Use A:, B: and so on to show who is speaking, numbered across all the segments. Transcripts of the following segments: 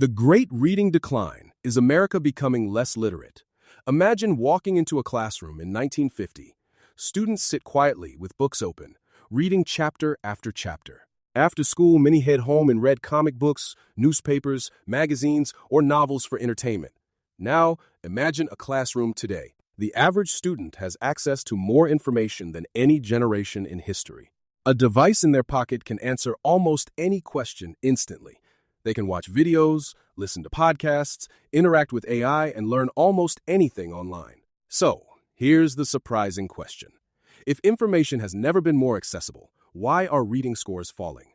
A: The Great Reading Decline is America becoming less literate. Imagine walking into a classroom in 1950. Students sit quietly with books open, reading chapter after chapter. After school, many head home and read comic books, newspapers, magazines, or novels for entertainment. Now, imagine a classroom today. The average student has access to more information than any generation in history. A device in their pocket can answer almost any question instantly. They can watch videos, listen to podcasts, interact with AI, and learn almost anything online. So, here's the surprising question. If information has never been more accessible, why are reading scores falling?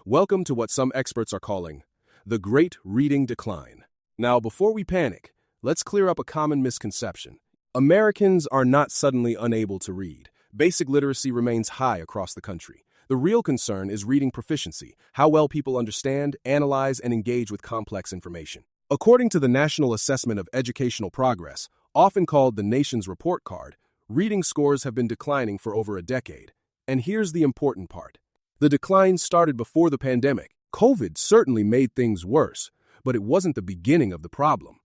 A: Welcome to what some experts are calling the Great Reading Decline. Now, before we panic, let's clear up a common misconception. Americans are not suddenly unable to read. Basic literacy remains high across the country. The real concern is reading proficiency, how well people understand, analyze, and engage with complex information. According to the National Assessment of Educational Progress, often called the nation's report card, reading scores have been declining for over a decade. And here's the important part. The decline started before the pandemic. COVID certainly made things worse, but it wasn't the beginning of the problem.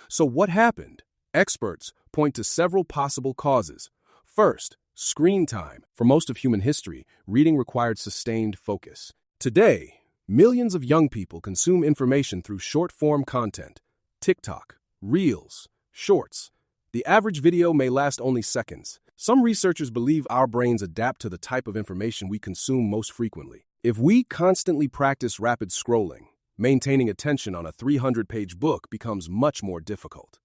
A: So what happened? Experts point to several possible causes. First, screen time. For most of human history, reading required sustained focus. Today, millions of young people consume information through short-form content. TikTok, Reels, Shorts. The average video may last only seconds. Some researchers believe our brains adapt to the type of information we consume most frequently. If we constantly practice rapid scrolling, maintaining attention on a 300-page book becomes much more difficult.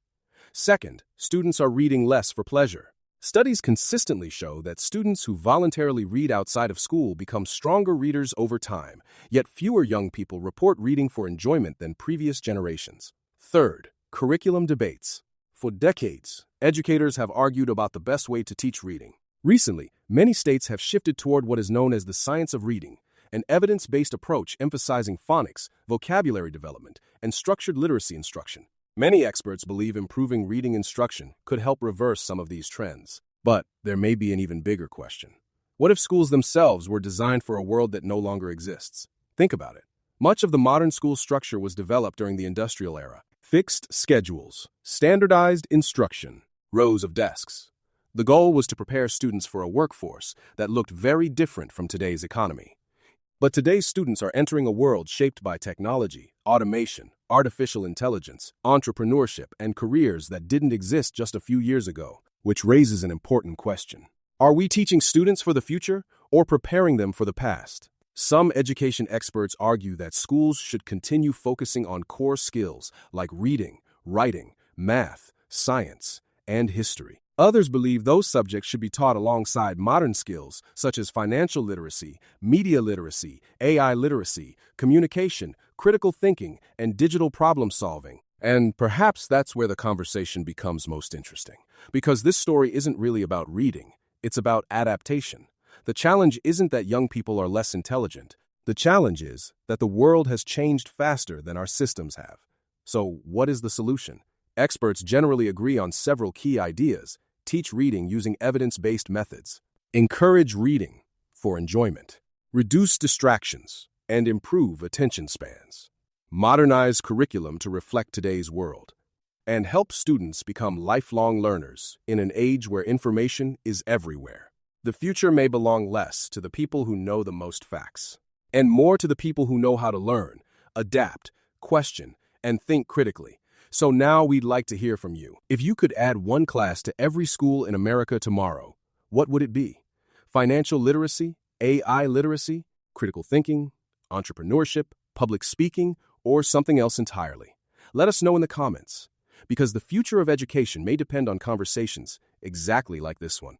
A: Second, students are reading less for pleasure. Studies consistently show that students who voluntarily read outside of school become stronger readers over time, yet fewer young people report reading for enjoyment than previous generations. Third, curriculum debates. For decades, educators have argued about the best way to teach reading. Recently, many states have shifted toward what is known as the science of reading, an evidence-based approach emphasizing phonics, vocabulary development, and structured literacy instruction. Many experts believe improving reading instruction could help reverse some of these trends. But there may be an even bigger question. What if schools themselves were designed for a world that no longer exists? Think about it. Much of the modern school structure was developed during the industrial era. Fixed schedules, standardized instruction, rows of desks. The goal was to prepare students for a workforce that looked very different from today's economy. But today's students are entering a world shaped by technology, automation, artificial intelligence, entrepreneurship, and careers that didn't exist just a few years ago, which raises an important question. Are we teaching students for the future or preparing them for the past? Some education experts argue that schools should continue focusing on core skills like reading, writing, math, science, and history. Others believe those subjects should be taught alongside modern skills such as financial literacy, media literacy, AI literacy, communication, critical thinking, and digital problem solving. And perhaps that's where the conversation becomes most interesting, because this story isn't really about reading, it's about adaptation. The challenge isn't that young people are less intelligent. The challenge is that the world has changed faster than our systems have. So what is the solution? Experts generally agree on several key ideas. Teach reading using evidence-based methods. Encourage reading for enjoyment. Reduce distractions and improve attention spans. Modernize curriculum to reflect today's world. And help students become lifelong learners in an age where information is everywhere. The future may belong less to the people who know the most facts, and more to the people who know how to learn, adapt, question, and think critically. So now we'd like to hear from you. If you could add one class to every school in America tomorrow, what would it be? Financial literacy, AI literacy, critical thinking, entrepreneurship, public speaking, or something else entirely? Let us know in the comments, because the future of education may depend on conversations exactly like this one.